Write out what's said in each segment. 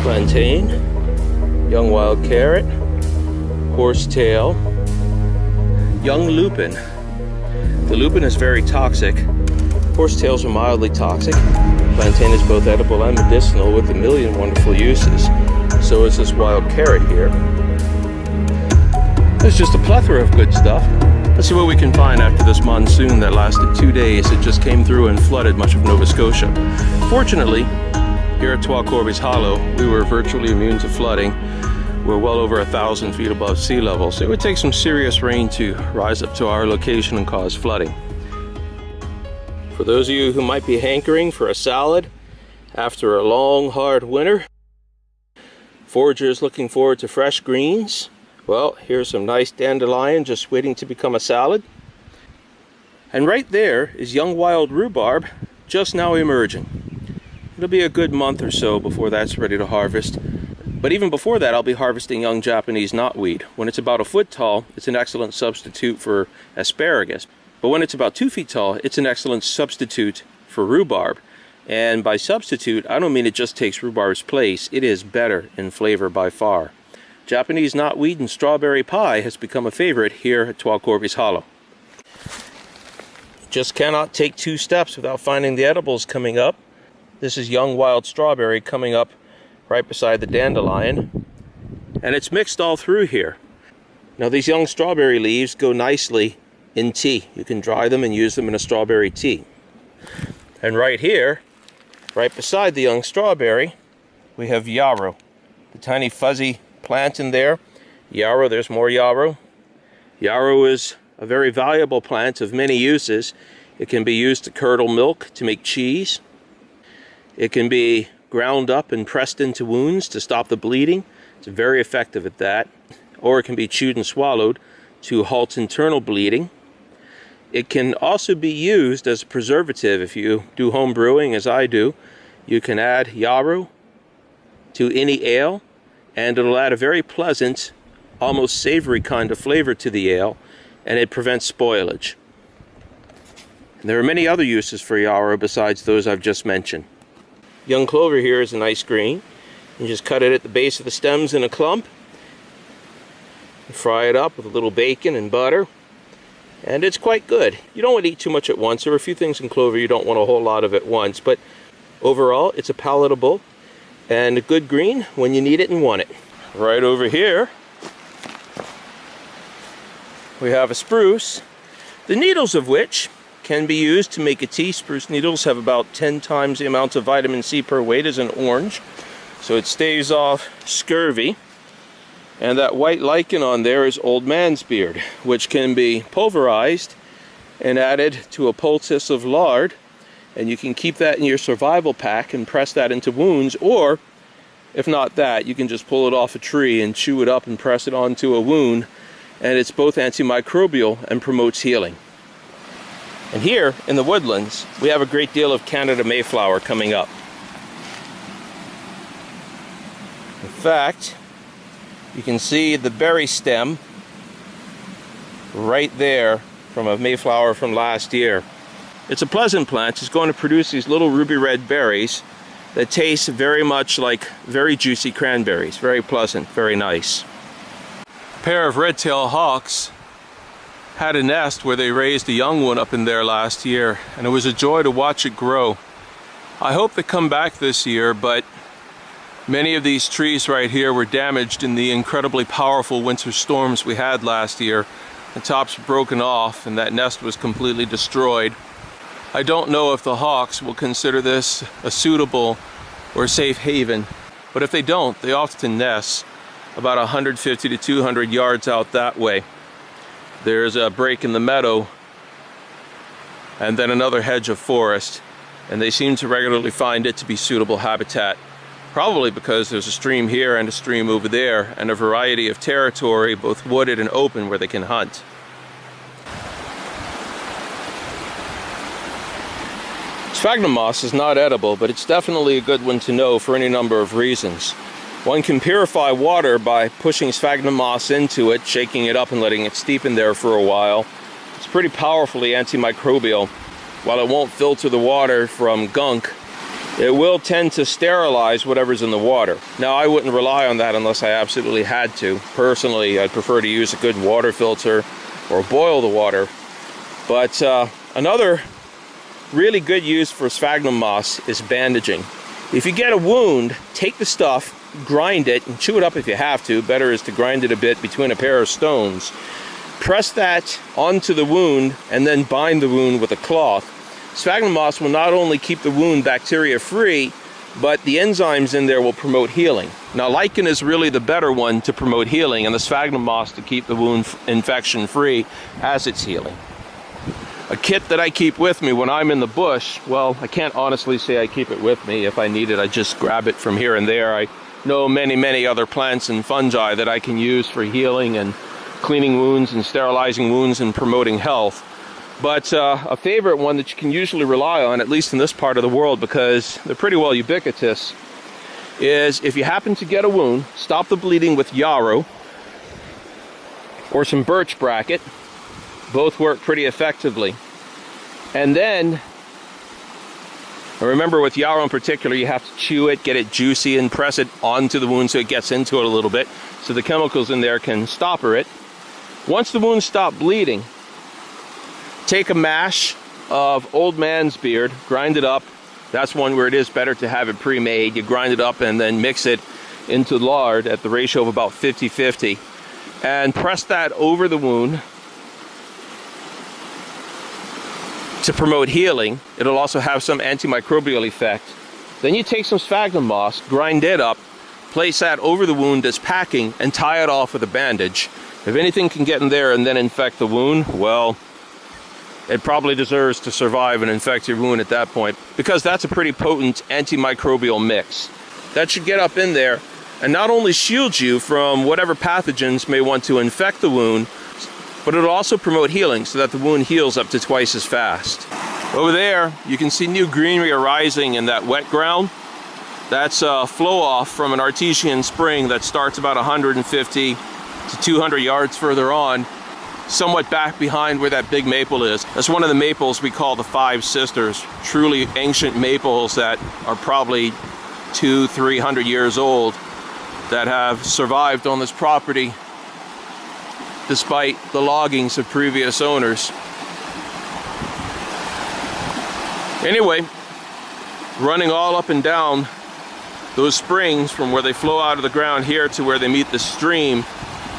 Plantain, young wild carrot, horsetail, young lupin. The lupin is very toxic. Horsetails are mildly toxic. Plantain is both edible and medicinal with a million wonderful uses. So is this wild carrot here. There's just a plethora of good stuff. Let's see what we can find after this monsoon that lasted 2 days. It just came through and flooded much of Nova Scotia. Fortunately, here at Trois Corbees Hollow, we were virtually immune to flooding. We're well over 1,000 feet above sea level, so it would take some serious rain to rise up to our location and cause flooding. For those of you who might be hankering for a salad after a long, hard winter, foragers looking forward to fresh greens, well, here's some nice dandelion just waiting to become a salad. And right there is young wild rhubarb just now emerging. It'll be a good month or so before that's ready to harvest. But even before that, I'll be harvesting young Japanese knotweed. When it's about a foot tall, it's an excellent substitute for asparagus. But when it's about 2 feet tall, it's an excellent substitute for rhubarb. And by substitute, I don't mean it just takes rhubarb's place. It is better in flavor by far. Japanese knotweed and strawberry pie has become a favorite here at Trois Corbees Hollow. Just cannot take 2 steps without finding the edibles coming up. This is young wild strawberry coming up right beside the dandelion. And it's mixed all through here. Now these young strawberry leaves go nicely in tea. You can dry them and use them in a strawberry tea. And right here, right beside the young strawberry, we have yarrow. The tiny fuzzy plant in there. Yarrow, there's more yarrow. Yarrow is a very valuable plant of many uses. It can be used to curdle milk to make cheese. It can be ground up and pressed into wounds to stop the bleeding. It's very effective at that. Or it can be chewed and swallowed to halt internal bleeding. It can also be used as a preservative. If you do home brewing, as I do, you can add yarrow to any ale, and it'll add a very pleasant, almost savory kind of flavor to the ale, and it prevents spoilage. And there are many other uses for yarrow besides those I've just mentioned. Young clover here is a nice green. You just cut it at the base of the stems in a clump. Fry it up with a little bacon and butter. And it's quite good. You don't want to eat too much at once. There are a few things in clover you don't want a whole lot of at once. But overall, it's a palatable and a good green when you need it and want it. Right over here, we have a spruce, the needles of which can be used to make a tea. Spruce needles have about 10 times the amount of vitamin C per weight as an orange, so it staves off scurvy. And that white lichen on there is old man's beard, which can be pulverized and added to a poultice of lard, and you can keep that in your survival pack and press that into wounds, or if not that, you can just pull it off a tree and chew it up and press it onto a wound, and it's both antimicrobial and promotes healing. And here in the woodlands, we have a great deal of Canada Mayflower coming up. In fact, you can see the berry stem right there from a Mayflower from last year. It's a pleasant plant. It's going to produce these little ruby red berries that taste very much like very juicy cranberries. Very pleasant, very nice. A pair of red-tailed hawks had a nest where they raised a young one up in there last year, and it was a joy to watch it grow. I hope they come back this year, but many of these trees right here were damaged in the incredibly powerful winter storms we had last year. The tops were broken off and that nest was completely destroyed. I don't know if the hawks will consider this a suitable or safe haven, but if they don't, they often nest about 150 to 200 yards out that way. There's a break in the meadow and then another hedge of forest, and they seem to regularly find it to be suitable habitat. probably because there's a stream here and a stream over there, and a variety of territory, both wooded and open, where they can hunt. Sphagnum moss is not edible, but it's definitely a good one to know for any number of reasons. One can purify water by pushing sphagnum moss into it, shaking it up and letting it steep in there for a while. It's pretty powerfully antimicrobial. While it won't filter the water from gunk, it will tend to sterilize whatever's in the water. Now, I wouldn't rely on that unless I absolutely had to. Personally, I'd prefer to use a good water filter or boil the water. But another really good use for sphagnum moss is bandaging. If you get a wound, take the stuff, grind it, and chew it up if you have to. Better is to grind it a bit between a pair of stones. Press that onto the wound and then bind the wound with a cloth. Sphagnum moss will not only keep the wound bacteria free, but the enzymes in there will promote healing. Now, lichen is really the better one to promote healing, and the sphagnum moss to keep the wound infection free as it's healing. A kit that I keep with me when I'm in the bush, well, I can't honestly say I keep it with me. If I need it, I just grab it from here and there. I know many other plants and fungi that I can use for healing and cleaning wounds and sterilizing wounds and promoting health. But a favorite one that you can usually rely on, at least in this part of the world, because they're pretty well ubiquitous, is if you happen to get a wound, stop the bleeding with yarrow or some birch bracket. Both work pretty effectively. And then, remember with yarrow in particular, you have to chew it, get it juicy, and press it onto the wound so it gets into it a little bit, so the chemicals in there can stopper it. Once the wound stops bleeding, take a mash of old man's beard, grind it up. That's one where it is better to have it pre-made. You grind it up and then mix it into lard at the ratio of about 50-50. And press that over the wound to promote healing. It'll also have some antimicrobial effect. Then you take some sphagnum moss, grind it up, place that over the wound as packing, and tie it off with a bandage. If anything can get in there and then infect the wound, well, it probably deserves to survive and infect your wound at that point, because that's a pretty potent antimicrobial mix. That should get up in there and not only shield you from whatever pathogens may want to infect the wound, but it'll also promote healing so that the wound heals up to twice as fast. Over there, you can see new greenery arising in that wet ground. That's a flow off from an artesian spring that starts about 150 to 200 yards further on, somewhat back behind where that big maple is. That's one of the maples we call the Five Sisters. Truly ancient maples that are probably 200-300 years old that have survived on this property despite the loggings of previous owners. Anyway, running all up and down those springs from where they flow out of the ground here to where they meet the stream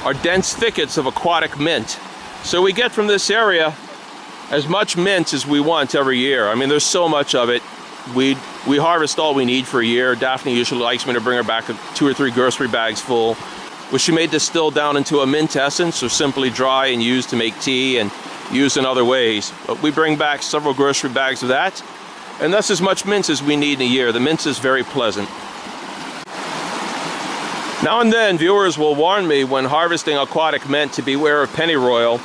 are dense thickets of aquatic mint. So we get from this area as much mint as we want every year. I mean, there's so much of it. We harvest all we need for a year. Daphne usually likes me to bring her back 2 or 3 grocery bags full, which she may distill down into a mint essence or simply dry and use to make tea and use in other ways. But we bring back several grocery bags of that, and that's as much mint as we need in a year. The mint is very pleasant. Now and then, viewers will warn me when harvesting aquatic mint to beware of pennyroyal.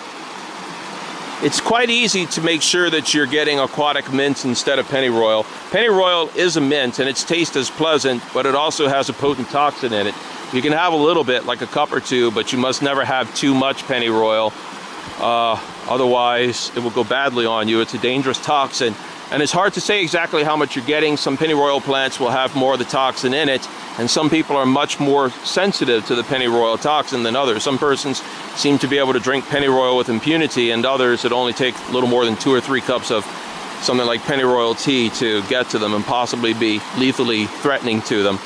It's quite easy to make sure that you're getting aquatic mint instead of pennyroyal. Pennyroyal is a mint, and its taste is pleasant, but it also has a potent toxin in it. You can have a little bit, like a cup or two, but you must never have too much pennyroyal. Otherwise, it will go badly on you. It's a dangerous toxin. And it's hard to say exactly how much you're getting. Some pennyroyal plants will have more of the toxin in it, and some people are much more sensitive to the pennyroyal toxin than others. Some persons seem to be able to drink pennyroyal with impunity, and others it only take a little more than 2 or 3 cups of something like pennyroyal tea to get to them and possibly be lethally threatening to them.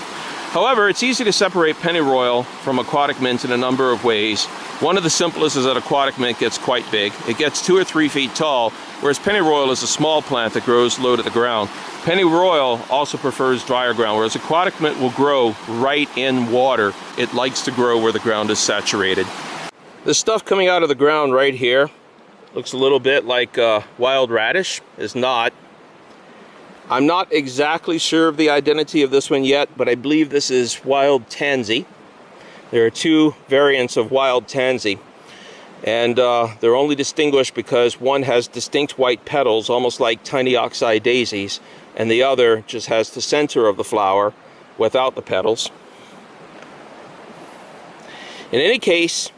However, it's easy to separate pennyroyal from aquatic mint in a number of ways. One of the simplest is that aquatic mint gets quite big. It gets 2 or 3 feet tall, whereas pennyroyal is a small plant that grows low to the ground. Pennyroyal also prefers drier ground, whereas aquatic mint will grow right in water. It likes to grow where the ground is saturated. This stuff coming out of the ground right here looks a little bit like wild radish. It's not. I'm not exactly sure of the identity of this one yet, but I believe this is wild tansy. There are two variants of wild tansy, and they're only distinguished because one has distinct white petals, almost like tiny oxeye daisies, and the other just has the center of the flower without the petals. In any case,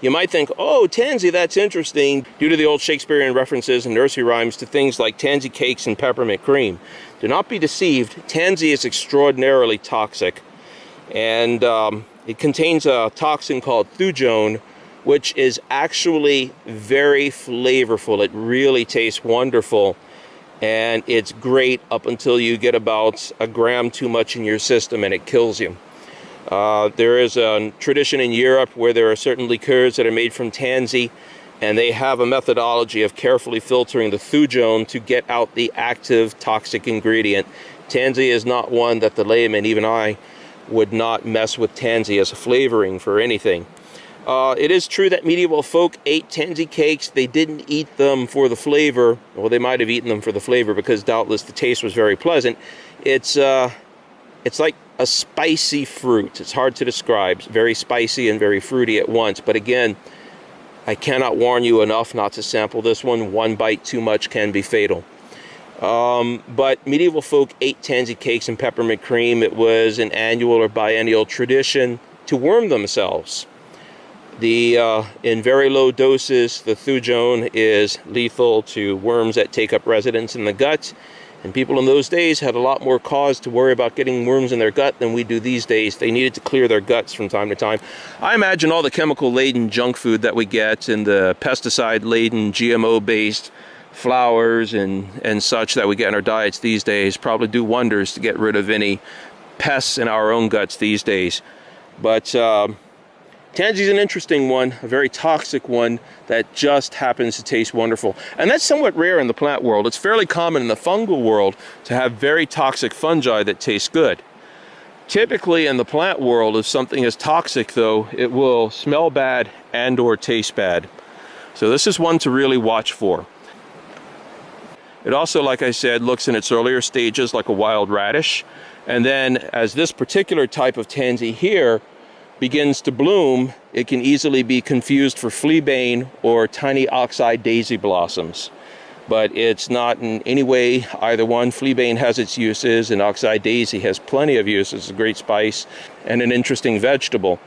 you might think, oh, tansy, that's interesting, due to the old Shakespearean references and nursery rhymes to things like tansy cakes and peppermint cream. Do not be deceived. Tansy is extraordinarily toxic, and it contains a toxin called thujone, which is actually very flavorful. It really tastes wonderful, and it's great up until you get about a gram too much in your system and it kills you. There is a tradition in Europe where there are certain liqueurs that are made from tansy, and they have a methodology of carefully filtering the thujone to get out the active toxic ingredient. Tansy is not one that the layman, even I, would not mess with tansy as a flavoring for anything. It is true that medieval folk ate tansy cakes. They didn't eat them for the flavor. Well, they might have eaten them for the flavor because doubtless the taste was very pleasant. It's like a spicy fruit. It's hard to describe. It's very spicy and very fruity at once. But again, I cannot warn you enough not to sample this one. One bite too much can be fatal. But medieval folk ate tansy cakes and peppermint cream. It was an annual or biennial tradition to worm themselves. In very low doses, the thujone is lethal to worms that take up residence in the gut. And people in those days had a lot more cause to worry about getting worms in their gut than we do these days. They needed to clear their guts from time to time. I imagine all the chemical-laden junk food that we get and the pesticide-laden, GMO-based flours and such that we get in our diets these days probably do wonders to get rid of any pests in our own guts these days. But tansy is an interesting one, a very toxic one that just happens to taste wonderful. And that's somewhat rare in the plant world. It's fairly common in the fungal world to have very toxic fungi that taste good. Typically in the plant world, if something is toxic though, it will smell bad and or taste bad. So this is one to really watch for. It also, like I said, looks in its earlier stages like a wild radish. And then as this particular type of tansy here begins to bloom, it can easily be confused for fleabane or tiny oxeye daisy blossoms. But it's not in any way either one. Fleabane has its uses, and oxeye daisy has plenty of uses. It's a great spice and an interesting vegetable.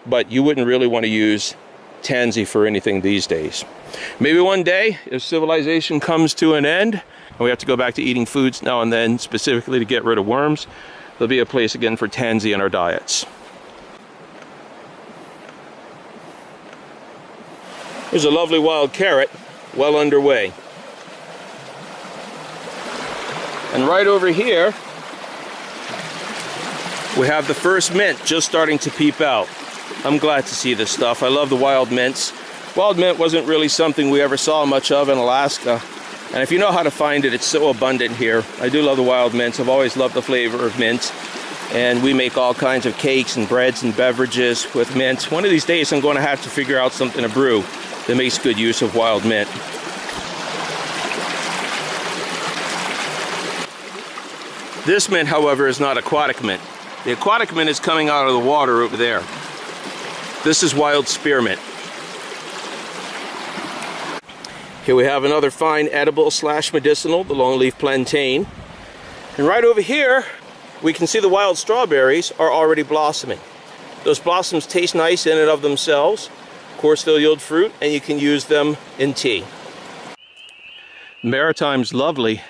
But you wouldn't really want to use tansy for anything these days. Maybe one day, if civilization comes to an end, and we have to go back to eating foods now and then, specifically to get rid of worms, there'll be a place again for tansy in our diets. Here's a lovely wild carrot, well underway. And right over here, we have the first mint just starting to peep out. I'm glad to see this stuff. I love the wild mints. Wild mint wasn't really something we ever saw much of in Alaska. And if you know how to find it, it's so abundant here. I do love the wild mints. I've always loved the flavor of mint. And we make all kinds of cakes and breads and beverages with mint. One of these days, I'm going to have to figure out something to brew that makes good use of wild mint. This mint, however, is not aquatic mint. The aquatic mint is coming out of the water over there. This is wild spearmint. Here we have another fine edible / medicinal, the longleaf plantain. And right over here, we can see the wild strawberries are already blossoming. Those blossoms taste nice in and of themselves. Of course, they'll yield fruit, and you can use them in tea. Maritime's lovely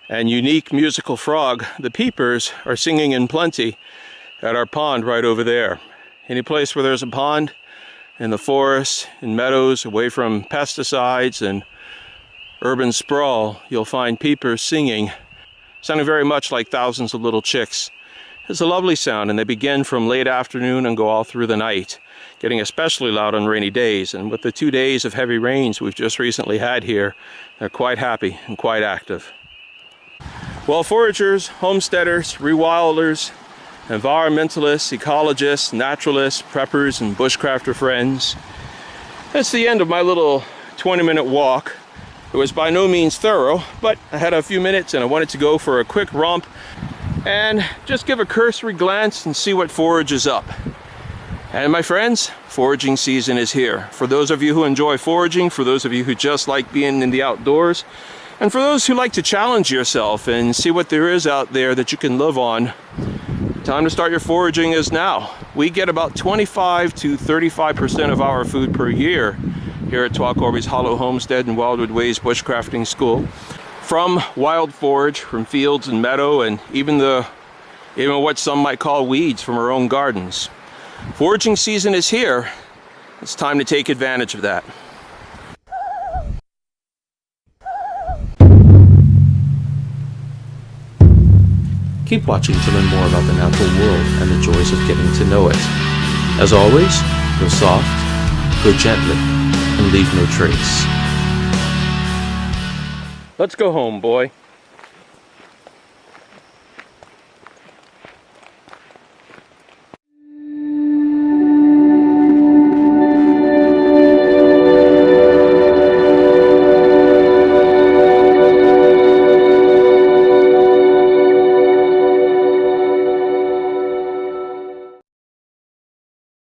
and unique musical frog, the peepers, are singing in plenty at our pond right over there. Any place where there's a pond, in the forest, in meadows, away from pesticides and urban sprawl, you'll find peepers singing, sounding very much like thousands of little chicks. It's a lovely sound, and they begin from late afternoon and go all through the night, getting especially loud on rainy days. And with the 2 days of heavy rains we've just recently had here, they're quite happy and quite active. Well, foragers, homesteaders, rewilders, environmentalists, ecologists, naturalists, preppers, and bushcrafter friends, that's the end of my little 20-minute walk It was by no means thorough, but I had a few minutes and I wanted to go for a quick romp and just give a cursory glance and see what forage is up. And my friends, foraging season is here. For those of you who enjoy foraging, for those of you who just like being in the outdoors, and for those who like to challenge yourself and see what there is out there that you can live on, time to start your foraging is now. We get about 25 to 35% of our food per year here at Twacorby's Hollow Homestead and Wildwood Ways Bushcrafting School from wild forage, from fields and meadow, and even what some might call weeds from our own gardens. Foraging season is here. It's time to take advantage of that. Keep watching to learn more about the natural world and the joys of getting to know it. As always, go soft, go gently, and leave no trace. Let's go home, boy.